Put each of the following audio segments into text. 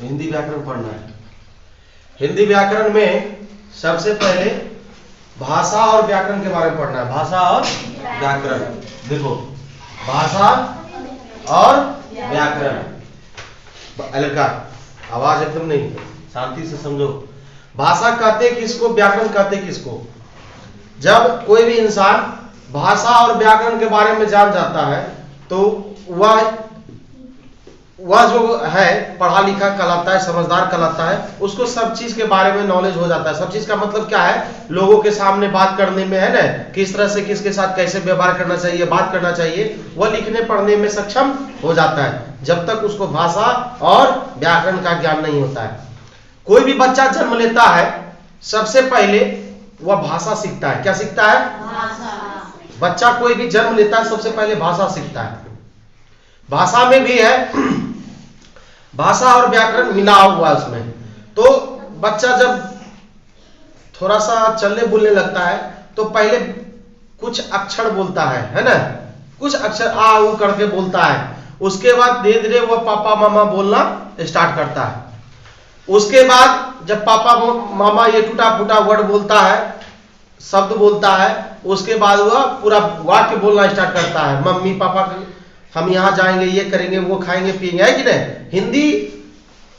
हिंदी व्याकरण पढ़ना है। हिंदी व्याकरण में सबसे पहले भाषा और व्याकरण के बारे में पढ़ना है। भाषा और व्याकरण, देखो भाषा और व्याकरण। लड़का आवाज एकदम नहीं, शांति से समझो। भाषा कहते किसको, व्याकरण कहते किसको? जब कोई भी इंसान भाषा और व्याकरण के बारे में जान जाता है तो वह जो है पढ़ा लिखा कहलाता है, समझदार कहलाता है। उसको सब चीज के बारे में नॉलेज हो जाता है। सब चीज का मतलब क्या है? लोगों के सामने बात करने में, है ना, किस तरह से किसके साथ कैसे व्यवहार करना चाहिए, बात करना चाहिए, वह लिखने पढ़ने में सक्षम हो जाता है, जब तक उसको भाषा और व्याकरण का ज्ञान नहीं होता है। कोई भी बच्चा जन्म लेता है, सबसे पहले वह भाषा सीखता है। क्या सीखता है? भाषा। बच्चा कोई भी जन्म लेता है, सबसे पहले भाषा सीखता है। भाषा में भी है भाषा और व्याकरण मिला हुआ उसमें। तो बच्चा जब थोड़ा सा चलने बोलने लगता है तो पहले कुछ अक्षर बोलता है ना, कुछ अक्षर आ ऊ करके बोलता है। उसके बाद धीरे धीरे वह पापा मामा बोलना स्टार्ट करता है। उसके बाद जब पापा मामा ये टूटा फूटा वर्ड बोलता है, शब्द बोलता है, उसके बाद वह पूरा वाक्य बोलना स्टार्ट करता है। मम्मी पापा हम यहाँ जाएंगे, ये करेंगे, वो खाएंगे पिएंगे, है कि नहीं? हिंदी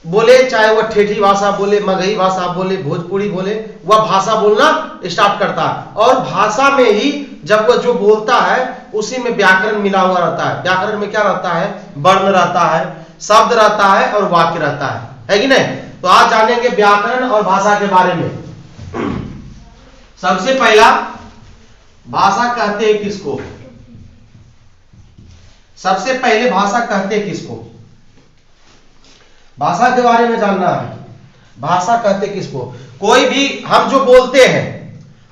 बोले, चाहे वह ठेठी भाषा बोले, मगही भाषा बोले, भोजपुरी बोले, वह भाषा बोलना स्टार्ट करता है। और भाषा में ही जब वह जो बोलता है उसी में व्याकरण मिला हुआ रहता है। व्याकरण में क्या रहता है? वर्ण रहता है, शब्द रहता है और वाक्य रहता है कि नहीं? तो आज जानेंगे व्याकरण और भाषा के बारे में। सबसे पहला, भाषा कहते हैं किसको? सबसे पहले भाषा कहते हैं किसको? भाषा के बारे में जानना है। भाषा कहते किसको? कोई भी हम जो बोलते हैं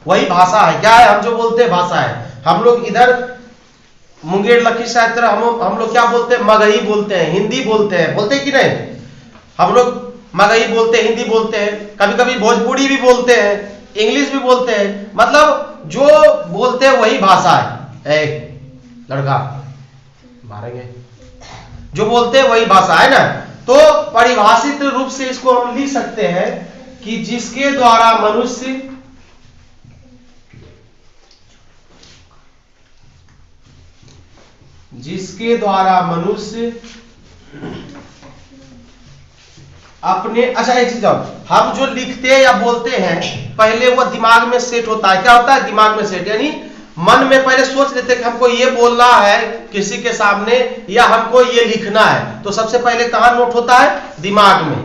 वही भाषा है। क्या है? हम जो बोलते हैं भाषा है। हम लोग इधर मुंगेर लखीसराय हम लोग क्या बोलते हैं? मगही बोलते हैं, हिंदी बोलते हैं, बोलते हैं कि नहीं? हम लोग मगही बोलते हैं, हिंदी बोलते हैं, कभी कभी भोजपुरी भी बोलते हैं, इंग्लिश भी बोलते हैं। मतलब जो बोलते हैं वही भाषा है। लड़का मारेंगे, जो बोलते हैं वही भाषा है ना। तो परिभाषित रूप से इसको हम लिख सकते हैं कि जिसके द्वारा मनुष्य अपने, अच्छा एक चीज, हम जो लिखते हैं या बोलते हैं पहले वो दिमाग में सेट होता है। क्या होता है? दिमाग में सेट, यानी मन में पहले सोच लेते कि हमको ये बोलना है किसी के सामने या हमको ये लिखना है। तो सबसे पहले कहां नोट होता है? दिमाग में।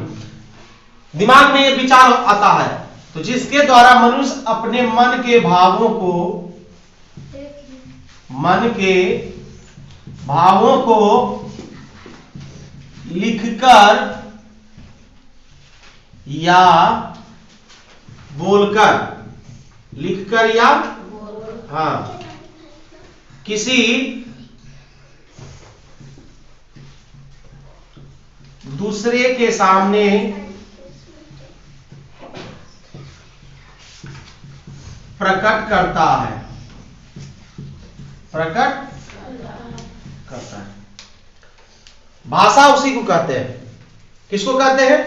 दिमाग में ये विचार आता है। तो जिसके द्वारा मनुष्य अपने मन के भावों को लिखकर या बोलकर, हाँ, किसी दूसरे के सामने प्रकट करता है। भाषा उसी को कहते हैं। किसको कहते हैं?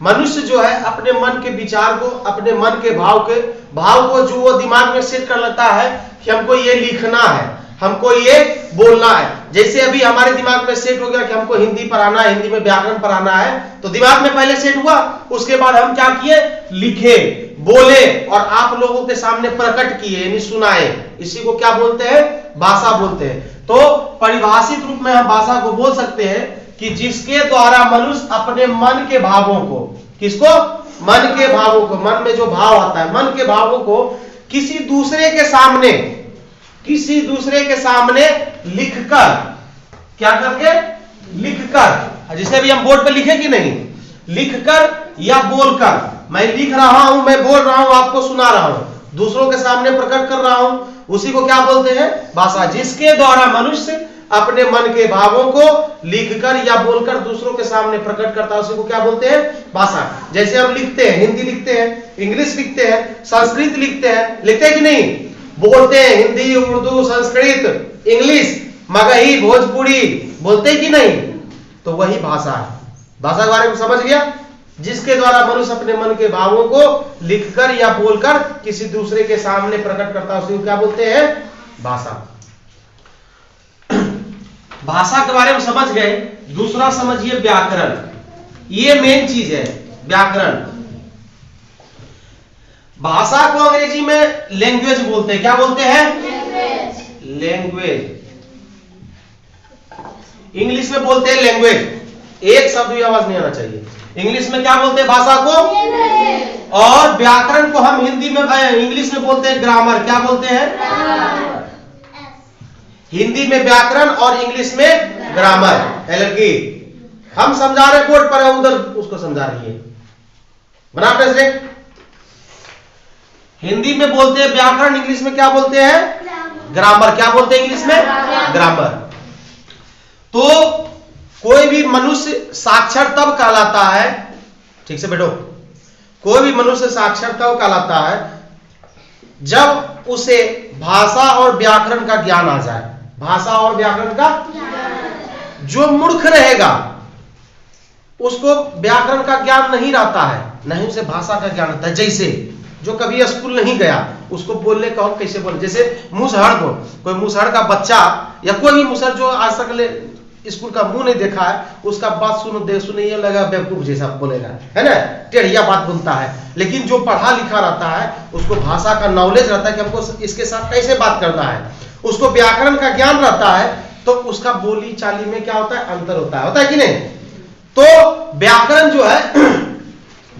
मनुष्य जो है अपने मन के विचार को, अपने मन के भाव को जो वो दिमाग में सेट कर लेता है कि हमको ये लिखना है, हमको ये बोलना है। जैसे अभी हमारे दिमाग में सेट हो गया कि हमको हिंदी पढ़ाना है, हिंदी में व्याकरण पढ़ाना है, तो दिमाग में पहले सेट हुआ। उसके बाद हम क्या किए? लिखे, बोले और आप लोगों के सामने प्रकट किए, यानी सुनाए। इसी को क्या बोलते हैं? भाषा बोलते हैं। तो परिभाषित रूप में हम भाषा को बोल सकते हैं कि जिसके द्वारा मनुष्य अपने मन के भावों को, किसको? मन के भावों को, मन में जो भाव आता है, मन के भावों को किसी दूसरे के सामने लिखकर, क्या करके? लिखकर। जिसे भी हम बोर्ड पे लिखे कि नहीं, लिखकर या बोलकर। मैं लिख रहा हूं, मैं बोल रहा हूं, आपको सुना रहा हूं, दूसरों के सामने प्रकट कर रहा हूं, उसी को क्या बोलते हैं? भाषा। जिसके द्वारा मनुष्य अपने मन के भावों को लिखकर या बोलकर दूसरों के सामने प्रकट करता है, उसी को क्या बोलते हैं? भाषा। जैसे हम लिखते हैं, हिंदी लिखते हैं, इंग्लिश लिखते हैं, संस्कृत लिखते हैं कि नहीं? बोलते हैं हिंदी, उर्दू, संस्कृत, इंग्लिश, मगही, भोजपुरी, बोलते कि नहीं? तो वही भाषा है। भाषा के बारे में समझ गया? जिसके द्वारा मनुष्य अपने मन के भावों को लिखकर या बोलकर किसी दूसरे के सामने प्रकट करता है, उसे क्या बोलते हैं? भाषा। भाषा के बारे में समझ गए। दूसरा समझिए व्याकरण। ये मेन चीज है, व्याकरण। भाषा को अंग्रेजी में लैंग्वेज बोलते हैं। क्या बोलते हैं? लैंग्वेज। इंग्लिश में बोलते हैं लैंग्वेज। एक शब्द भी आवाज नहीं आना चाहिए। इंग्लिश में क्या बोलते हैं भाषा को? और व्याकरण को हम हिंदी में इंग्लिश में बोलते हैं ग्रामर। क्या बोलते हैं? हिंदी में व्याकरण और इंग्लिश में ग्रामर। एलकी हम समझा रहे बोर्ड पर, उधर उसको समझा रही है। बना प्रेसिडेंट। हिंदी में बोलते हैं व्याकरण, इंग्लिश में क्या बोलते हैं? ग्रामर। क्या बोलते हैं इंग्लिश में? ग्रामर। तो कोई भी मनुष्य साक्षर तब कहलाता है, ठीक से बैठो, कोई भी मनुष्य साक्षर तब कहलाता है जब उसे भाषा और व्याकरण का ज्ञान आ जाए। भाषा और व्याकरण का, जो मूर्ख रहेगा उसको व्याकरण का ज्ञान नहीं रहता है, नहीं उसे भाषा का ज्ञान रहता है। जैसे जो कभी स्कूल नहीं गया उसको बोलने का कैसे बोले, जैसे मुसहर को, कोई मुसहर का बच्चा या कोई भी मुसहर जो आज तक स्कूल का मुंह नहीं देखा है, उसका बात सुने ये लगा बेवकूफ जैसा बोलेगा, है ना, टेढ़िया बात बोलता है। लेकिन जो पढ़ा लिखा रहता है उसको भाषा का नॉलेज रहता है कि हमको इसके साथ कैसे बात करना है, उसको व्याकरण का ज्ञान रहता है, तो उसका बोली चाली में क्या होता है? अंतर होता है कि नहीं? तो व्याकरण जो है,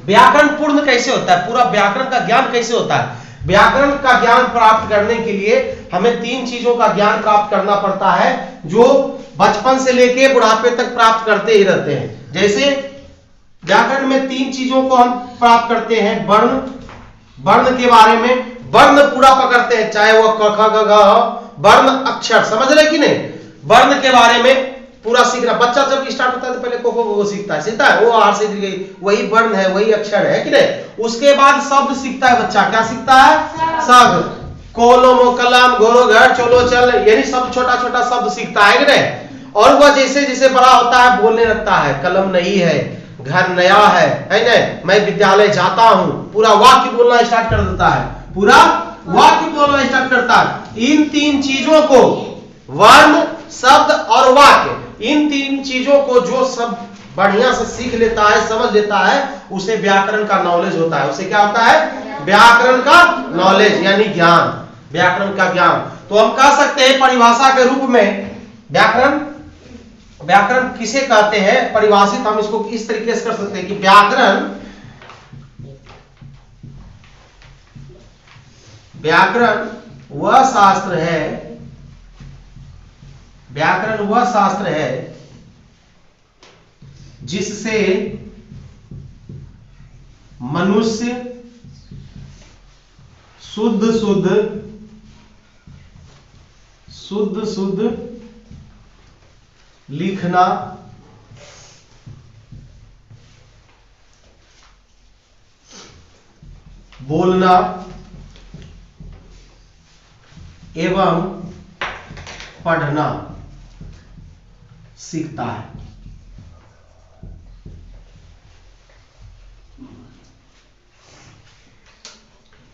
व्याकरण पूर्ण कैसे होता है? पूरा व्याकरण का ज्ञान कैसे होता है? व्याकरण का ज्ञान प्राप्त करने के लिए हमें 3 चीजों का ज्ञान प्राप्त करना पड़ता है, जो बचपन से लेके बुढ़ापे तक प्राप्त करते ही रहते हैं। जैसे व्याकरण में 3 चीजों को हम प्राप्त करते हैं। वर्ण, वर्ण के बारे में, वर्ण पूरा पकड़ते हैं, चाहे वो क ख ग घ हो, वर्ण अक्षर, समझ रहे कि नहीं? वर्ण के बारे में पूरा सीखना। बच्चा जब स्टार्ट होता है तो पहले को वो सीखता है, वो आर से गई, वही वर्ण है, वही अक्षर है कि नहीं? उसके बाद शब्द सीखता है बच्चा। क्या सीखता है? शब्द। कोलो कलम, घोरो घर, चलो चल, यानी सब छोटा छोटा शब्द सीखता है कि नहीं? और वह जैसे जैसे बड़ा होता है बोलने लगता है, कलम नहीं है, घर नया है ना, मैं विद्यालय जाता हूं, पूरा वाक्य बोलना स्टार्ट कर देता है, पूरा वाक्य बोलना स्टार्ट करता है। इन 3 चीजों को, वर्ण, शब्द और वाक्य, इन 3 चीजों को जो सब बढ़िया से सीख लेता है, समझ लेता है, उसे व्याकरण का नॉलेज होता है। उसे क्या होता है? व्याकरण का नॉलेज यानी ज्ञान, व्याकरण का ज्ञान। तो हम कह सकते हैं परिभाषा के रूप में व्याकरण, व्याकरण किसे कहते हैं परिभाषित हम इसको इस तरीके से कर सकते हैं कि व्याकरण, व्याकरण वह शास्त्र है, व्याकरण वह शास्त्र है जिससे मनुष्य शुद्ध शुद्ध लिखना, बोलना एवं पढ़ना सीखता है।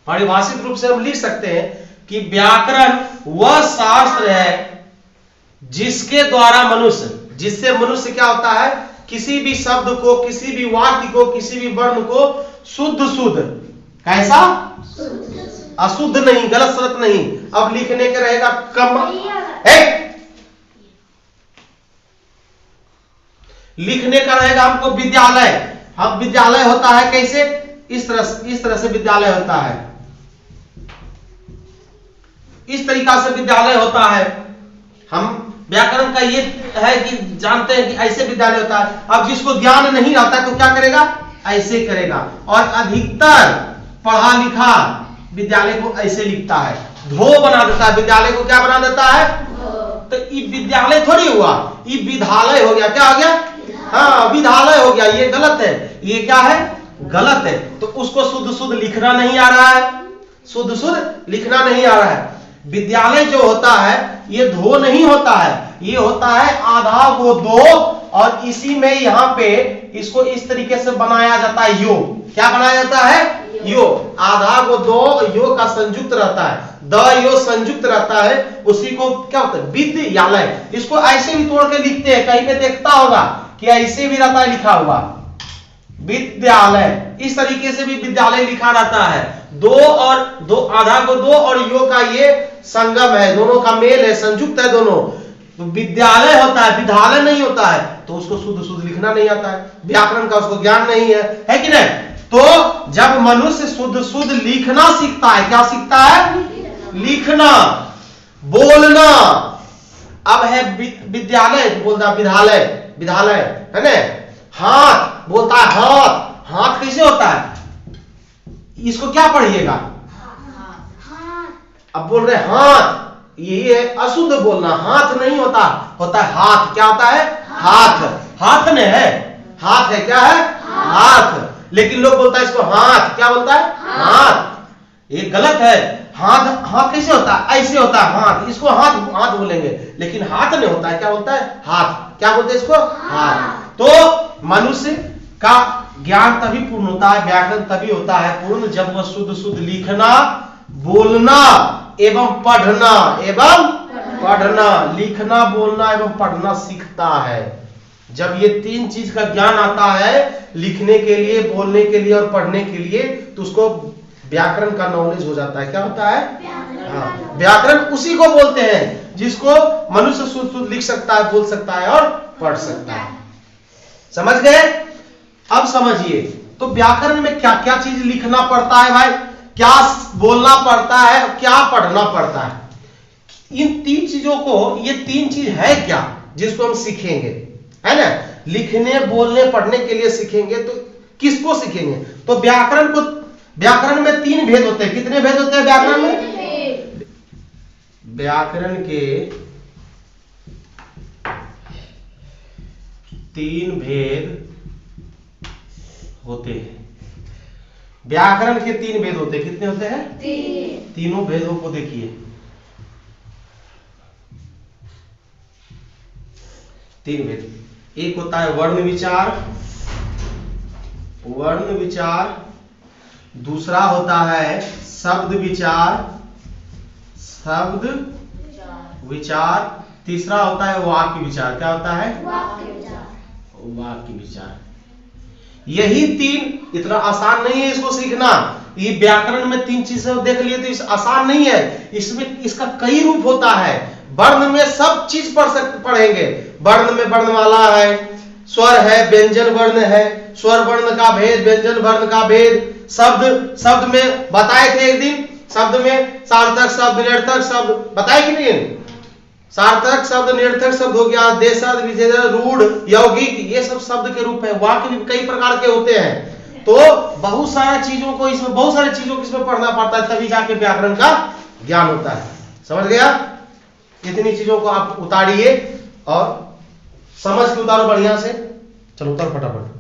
परिभाषित रूप से हम लिख सकते हैं कि व्याकरण वह शास्त्र है जिसके द्वारा मनुष्य, जिससे मनुष्य क्या होता है? किसी भी शब्द को, किसी भी वाक्य को, किसी भी वर्ण को शुद्ध, कैसा? अशुद्ध नहीं, गलत सलत नहीं। अब लिखने के रहेगा कम, लिखने का रहेगा हमको विद्यालय। अब विद्यालय होता है कैसे? इस तरह से विद्यालय होता है, इस तरीका से विद्यालय होता है। हम व्याकरण का ये है कि जानते हैं कि ऐसे विद्यालय होता है। अब जिसको ज्ञान नहीं रहता है तो क्या करेगा? ऐसे करेगा। और अधिकतर पढ़ा लिखा विद्यालय को ऐसे लिखता है, धो बना देता है। विद्यालय को क्या बना देता है? तो ये विद्यालय थोड़ी हुआ, ये विद्यालय हो गया। क्या हो गया? हाँ, विद्यालय हो गया। ये गलत है, ये क्या है? गलत है। तो उसको शुद्ध लिखना नहीं आ रहा है, शुद्ध लिखना नहीं आ रहा है। विद्यालय जो होता है ये धो नहीं होता है, ये होता है आधा वो दो, और इसी में यहाँ पे इसको इस तरीके से बनाया जाता है यो। क्या बनाया जाता है? यो। आधा वो दो यो का संयुक्त रहता है, द यो संयुक्त रहता है, उसी को क्या होता है? विद्यालय। इसको ऐसे भी तोड़ के लिखते हैं, कहीं पे देखता होगा कि ऐसे भी रहता है लिखा हुआ विद्यालय, इस तरीके से भी विद्यालय लिखा रहता है। दो और दो, आधा को दो और यो का ये संगम है, दोनों का मेल है, संयुक्त है दोनों, तो विद्यालय होता है, विद्यालय नहीं होता है। तो उसको शुद्ध शुद्ध लिखना नहीं आता है, व्याकरण का उसको ज्ञान नहीं है कि नहीं? तो जब मनुष्य शुद्ध शुद्ध लिखना सीखता है, क्या सीखता है? लिखना, बोलना। अब है विद्यालय, बोलता है विद्यालय, विद्यालय है ना। हाथ बोलता है हाथ, हाथ कैसे होता है? इसको क्या पढ़िएगा? अब बोल रहे हाथ, यही है अशुद्ध बोलना, हाथ नहीं होता, होता है हाथ। क्या होता है? हाथ। हाथ ने है, हाथ है, क्या है? हाथ। लेकिन लोग बोलता है इसको हाथ, क्या बोलता है? हाथ। ये गलत है। हाथ, हाथ कैसे होता है? ऐसे होता है हाथ, इसको हाथ हाथ बोलेंगे, लेकिन हाथ नहीं होता है। क्या बोलता है? हाथ। क्या बोलते हैं इसको? हाथ। तो मनुष्य का ज्ञान तभी पूर्ण होता है, व्याकरण तभी होता है पूर्ण, जब वह शुद्ध शुद्ध लिखना, बोलना एवं पढ़ना, लिखना, बोलना एवं पढ़ना सीखता है। जब ये तीन चीज का ज्ञान आता है, लिखने के लिए, बोलने के लिए और पढ़ने के लिए, तो उसको व्याकरण का नॉलेज हो जाता है। क्या होता है? हाँ, व्याकरण उसी को बोलते हैं जिसको मनुष्य शुद्ध शुद्ध लिख सकता है, बोल सकता है और पढ़ सकता है। समझ गए? अब समझिए, तो व्याकरण में क्या क्या चीज लिखना पड़ता है भाई, क्या बोलना पड़ता है, क्या पढ़ना पड़ता है। इन तीन चीजों को, ये तीन चीज है क्या जिसको हम सीखेंगे, है ना? लिखने, बोलने, पढ़ने के लिए सीखेंगे, तो किसको सीखेंगे? तो व्याकरण को, व्याकरण में तीन भेद होते हैं। कितने भेद होते हैं व्याकरण में? व्याकरण के तीन भेद होते हैं। व्याकरण के तीन भेद होते हैं। कितने होते हैं? तीनों भेदों को देखिए। तीन भेद। एक होता है वर्ण विचार, वर्ण विचार। दूसरा होता है शब्द विचार, शब्द विचार। तीसरा होता है वाक्य विचार। क्या होता है? वाक्य विचार। यही तीन, इतना आसान नहीं है इसको सीखना। ये व्याकरण में तीन चीजें देख लिए तो इस आसान नहीं है, इसमें इसका कई रूप होता है। वर्ण में सब चीज पढ़ेंगे। वर्ण में वर्णमाला है, स्वर है, व्यंजन वर्ण है, स्वर वर्ण का भेद, व्यंजन वर्ण का भेद। शब्द, शब्द में बताए थे एक दिन, शब्द में सार्थक शब्द, निरर्थक शब्द बताए कि नहीं? सार्थक शब्द, निरर्थक शब्द हो गया, देशज, विशेषण, रूढ़, यौगिक, ये सब शब्द के रूप है। वाक्य भी कई प्रकार के होते हैं। तो बहुत सारा चीजों को इसमें, बहुत सारी चीजों को इसमें पढ़ना पड़ता है, तभी जाके व्याकरण का ज्ञान होता है। समझ गया? इतनी चीजों को आप उतारिए और समझ के उतारो बढ़िया से। चलो उतारो फटाफट।